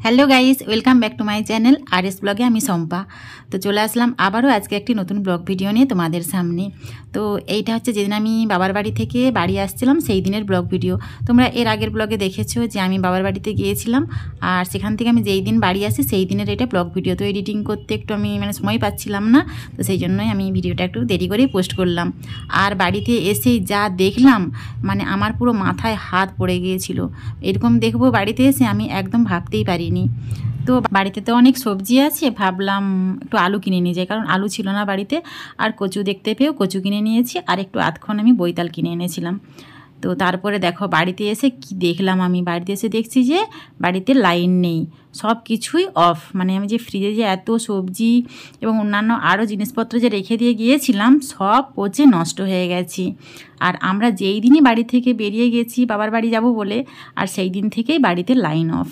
Hello guys, welcome back to my channel RS ব্লগে। আমি শম্পা। তো চলে আসলাম আবারও আজকে একটি নতুন ব্লগ ভিডিও নিয়ে তোমাদের সামনে। তো এইটা হচ্ছে যেদিন আমি বাবার বাড়ি থেকে বাড়ি আসছিলাম সেই দিনের ব্লগ ভিডিও। তোমরা এর আগের ব্লগে দেখেছো যে আমি বাবার বাড়িতে গিয়েছিলাম, আর সেখান থেকে আমি যেই দিন বাড়ি আসি সেই দিনের এটা ব্লগ ভিডিও। তো এডিটিং করতে একটু আমি সময় পাচ্ছিলাম না, তো সেই জন্যই আমি ভিডিওটা একটু দেরি করেই পোস্ট করলাম। আর বাড়িতে এসেই যা দেখলাম, আমার পুরো মাথায় হাত পড়ে গিয়েছিল। এরকম দেখবো বাড়িতে এসে আমি একদম ভাবতেই পারিনি। তো বাড়িতে তো অনেক সবজি আছে, ভাবলাম একটু আলু কিনে নিয়ে যাই, কারণ আলু ছিল না বাড়িতে। আর কচু দেখতে পেয়েও কচু কিনে নিয়েছি, আর একটু আধক্ষণ আমি বৈতাল কিনে এনেছিলাম। তো তারপরে দেখো বাড়িতে এসে কি দেখলাম, আমি বাড়িতে এসে দেখছি যে বাড়িতে লাইন নেই, সব কিছুই অফ। আমি যে ফ্রিজে যে এত সবজি এবং অন্যান্য আরও জিনিসপত্র যে রেখে দিয়ে গিয়েছিলাম সব পচে নষ্ট হয়ে গেছে। আর আমরা যেই দিনই বাড়ি থেকে বেরিয়ে গেছি বাবার বাড়ি যাব বলে, আর সেই দিন থেকেই বাড়িতে লাইন অফ।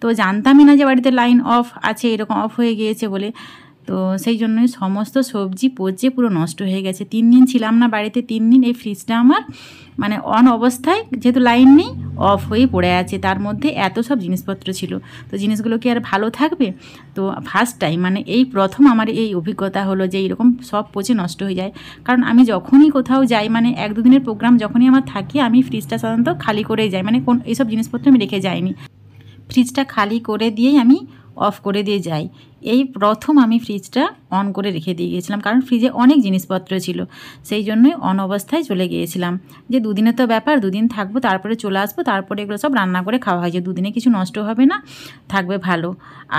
তো জানতামই না যে বাড়িতে লাইন অফ আছে, এরকম অফ হয়ে গিয়েছে বলে। তো সেই জন্যই সমস্ত সবজি পচে পুরো নষ্ট হয়ে গেছে। 3 দিন ছিলাম না বাড়িতে, 3 দিন এই ফ্রিজটা আমার অন অবস্থায়, যেহেতু লাইন নেই, অফ হয়ে পড়ে আছে। তার মধ্যে এত সব জিনিসপত্র ছিল, তো জিনিসগুলো কি আর ভালো থাকবে? তো ফার্স্ট টাইম এই প্রথম আমার এই অভিজ্ঞতা হলো যে এইরকম সব পচে নষ্ট হয়ে যায়। কারণ আমি যখনই কোথাও যাই, 1-2 দিনের প্রোগ্রাম যখনই আমার থাকে, আমি ফ্রিজটা সাধারণত খালি করেই যাই, কোন এইসব জিনিসপত্র আমি রেখে যাইনি। ফ্রিজটা খালি করে দিয়েই আমি অফ করে দিয়ে যাই। এই প্রথম আমি ফ্রিজটা অন করে রেখে দিয়ে গিয়েছিলাম, কারণ ফ্রিজে অনেক জিনিসপত্র ছিল, সেই জন্যই অন অবস্থায় চলে গিয়েছিলাম। যে 2 দিনের তো ব্যাপার, 2 দিন থাকবো, তারপরে চলে আসবো, তারপরে এগুলো সব রান্না করে খাওয়া হয়, যে 2 দিনে কিছু নষ্ট হবে না, থাকবে ভালো।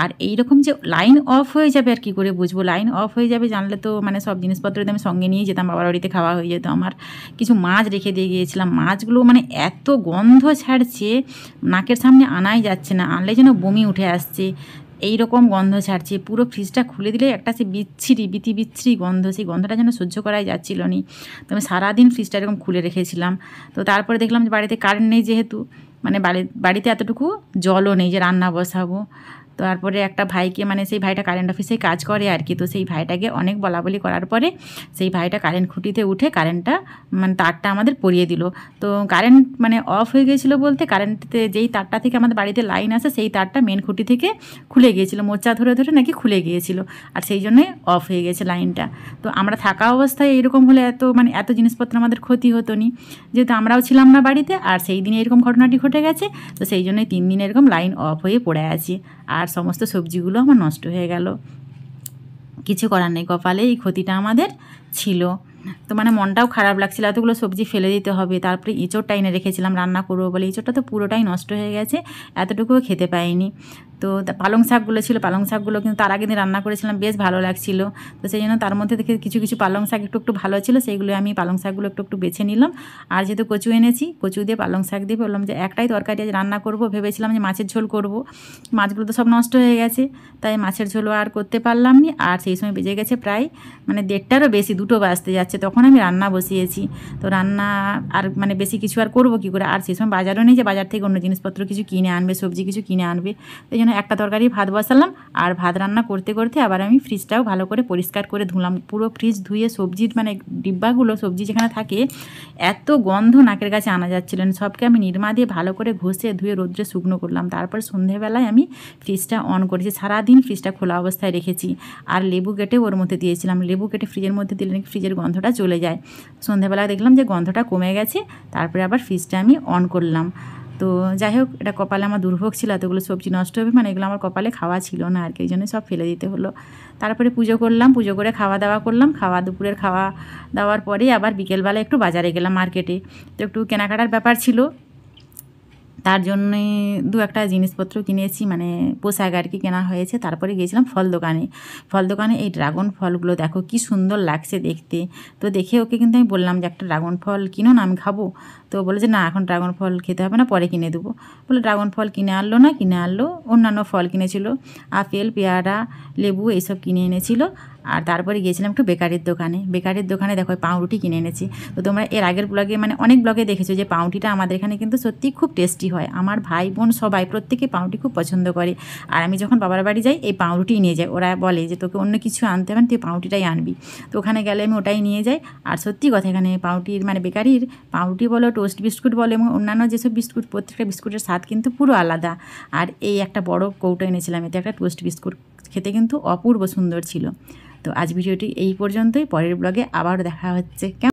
আর এই রকম যে লাইন অফ হয়ে যাবে আর কি করে বুঝবো? লাইন অফ হয়ে যাবে জানলে তো সব জিনিসপত্র আমি সঙ্গে নিয়ে যেতাম, বাবার বাড়িতে খাওয়া হয়ে যেত আমার। কিছু মাছ রেখে দিয়ে গিয়েছিলাম, মাছগুলো এত গন্ধ ছাড়ছে, নাকের সামনে আনাই যাচ্ছে না, আনলে যেন বমি উঠে আসছে, এই রকম গন্ধ ছাড়ছে। পুরো ফ্রিজটা খুলে দিলে একটা সে বিচ্ছিরি গন্ধ, সেই গন্ধটা যেন সহ্য করাই যাচ্ছিল না। তো আমি সারাদিন ফ্রিজটা এরকম খুলে রেখেছিলাম। তো তারপরে দেখলাম যে বাড়িতে কারেন্ট নেই, যেহেতু বাড়িতে এতটুকু জলও নেই যে রান্না বসাবো। তারপরে একটা ভাইকে, সেই ভাইটা কারেন্ট অফিসে কাজ করে আর কি, তো সেই ভাইটাকে অনেক বলাবলি করার পরে সেই ভাইটা কারেন্ট খুঁটিতে উঠে কারেন্টটা তারটা আমাদের পরিয়ে দিল। তো কারেন্ট অফ হয়ে গিয়েছিলো বলতে, কারেন্টতে যেই তারটা থেকে আমাদের বাড়িতে লাইন আসে সেই তারটা মেন খুঁটি থেকে খুলে গিয়েছিলো, মোচা ধরে ধরে নাকি খুলে গিয়েছিলো, আর সেই জন্যে অফ হয়ে গেছে লাইনটা। তো আমরা থাকা অবস্থায় এরকম হলে এত জিনিসপত্র আমাদের ক্ষতি হতো নি, যেহেতু আমরাও ছিলাম না বাড়িতে, আর সেই দিনে এরকম ঘটনাটি ঘটে গেছে। তো সেই জন্যই 3 দিন এরকম লাইন অফ হয়ে পড়ে আছে, আর সমস্ত সবজিগুলো আমার নষ্ট হয়ে গেল। কিছু করার নেই, কপালে এই ক্ষতিটা আমাদের ছিল। তো মনটাও খারাপ লাগছিল, এতগুলো সবজি ফেলে দিতে হবে। তারপরে এঁচোড়টা এনে রেখেছিলাম রান্না করবো বলে, এঁচোড়টা তো পুরোটাই নষ্ট হয়ে গেছে, এতটুকুও খেতে পাইনি। তো পালং শাকগুলো ছিল, পালং শাকগুলো কিন্তু তার আগের দিন রান্না করেছিলাম, বেশ ভালো লাগছিল। তো সেই জন্য তার মধ্যে থেকে কিছু কিছু পালং শাক একটু একটু ভালো ছিল, সেইগুলো আমি পালং শাকগুলো একটু একটু বেছে নিলাম। আর যেহেতু কচু এনেছি, কচু দিয়ে পালং শাক দিয়ে বললাম যে একটাই তরকারি আজ রান্না করব, ভেবেছিলাম যে মাছের ঝোল করব। মাছগুলো তো সব নষ্ট হয়ে গেছে, তাই মাছের ঝোলও আর করতে পারলাম না। আর সেই সময় বেজে গেছে প্রায় 1:30টারও বেশি, 2টো বাজতে যাচ্ছে, তখন আমি রান্না বসিয়েছি। তো রান্না আর বেশি কিছু আর করবো কী করে? আর সেই সময় বাজারও নেই যে বাজার থেকে অন্য জিনিসপত্র কিছু কিনে আনবে, সবজি কিছু কিনে আনবে। এই জন্য একটা তরকারি ভাত বসালাম, আর ভাত রান্না করতে করতে আবার আমি ফ্রিজটাও ভালো করে পরিষ্কার করে ধুলাম। পুরো ফ্রিজ ধুয়ে সবজির ডিব্বাগুলো, সবজি যেখানে থাকে, এত গন্ধ নাকের কাছে আনা যাচ্ছিল না, সবকে আমি নিরমা দিয়ে ভালো করে ঘষে ধুয়ে রোদ্রে শুকনো করলাম। তারপর সন্ধেবেলায় আমি ফ্রিজটা অন করেছি, সারাদিন ফ্রিজটা খোলা অবস্থায় রেখেছি। আর লেবু কেটে ওর মধ্যে দিয়েছিলাম, লেবু কেটে ফ্রিজের মধ্যে দিলে নাকি ফ্রিজের গন্ধটা চলে যায়। সন্ধেবেলায় দেখলাম যে গন্ধটা কমে গেছে, তারপরে আবার ফ্রিজটা আমি অন করলাম। তো যাই হোক, এটা কপালে আমার দুর্ভোগ ছিল, এতগুলো সবজি নষ্ট হবে, এগুলো আমার কপালে খাওয়া ছিল না আর কি, এই জন্য সব ফেলে দিতে হলো। তারপরে পুজো করলাম, পুজো করে খাওয়া দাওয়া করলাম। দুপুরের খাওয়া দাওয়ার পরে আবার বিকেলবেলা একটু বাজারে গেলাম, মার্কেটে। তো একটু কেনাকাটার ব্যাপার ছিল, তার জন্যে 2-একটা জিনিসপত্র কিনেছি, পোশাক আর কি কেনা হয়েছে। তারপরে গিয়েছিলাম ফল দোকানে। এই ড্রাগন ফলগুলো দেখো কি সুন্দর লাগছে দেখতে। তো দেখে ওকে কিন্তু আমি বললাম যে একটা ড্রাগন ফল কিনো না, আমি খাবো। তো বলে যে না, এখন ড্রাগন ফল খেতে হবে না, পরে কিনে দেবো। বলে ড্রাগন ফল কিনে আনলো, অন্যান্য ফল কিনেছিল, আপেল, পেয়ারা, লেবু এইসব কিনে এনেছিল। আর তারপরে গিয়েছিলাম একটু বেকারির দোকানে দেখো পাউরুটি কিনে এনেছি। তো তোমরা এর আগের ব্লগে অনেক ব্লগে দেখেছো যে পাউরুটিটা আমাদের এখানে কিন্তু সত্যি খুব টেস্টি হয়। আমার ভাই বোন সবাই প্রত্যেকে পাউরুটি খুব পছন্দ করে। আর আমি যখন বাবার বাড়ি যাই এই পাউরুটি নিয়ে যাই, ওরা বলে যে তোকে অন্য কিছু আনতে হবে না, তুই পাউরুটিটাই আনবি। তো ওখানে গেলে আমি ওটাই নিয়ে যাই। আর সত্যি কথা, এখানে পাউরুটির বেকারির পাউরুটি বলো, টোস্ট বিস্কুট বলো এবং অন্যান্য যেসব বিস্কুট, প্রত্যেকটা বিস্কুটের স্বাদ কিন্তু পুরো আলাদা। আর এই একটা বড় কৌটো এনেছিলাম, এতে একটা টোস্ট বিস্কুট, খেতে কিন্তু অপূর্ব সুন্দর ছিল। তো আজ ভিডিওটি এই পর্যন্তই, পরের ব্লগে আবার দেখা হচ্ছে।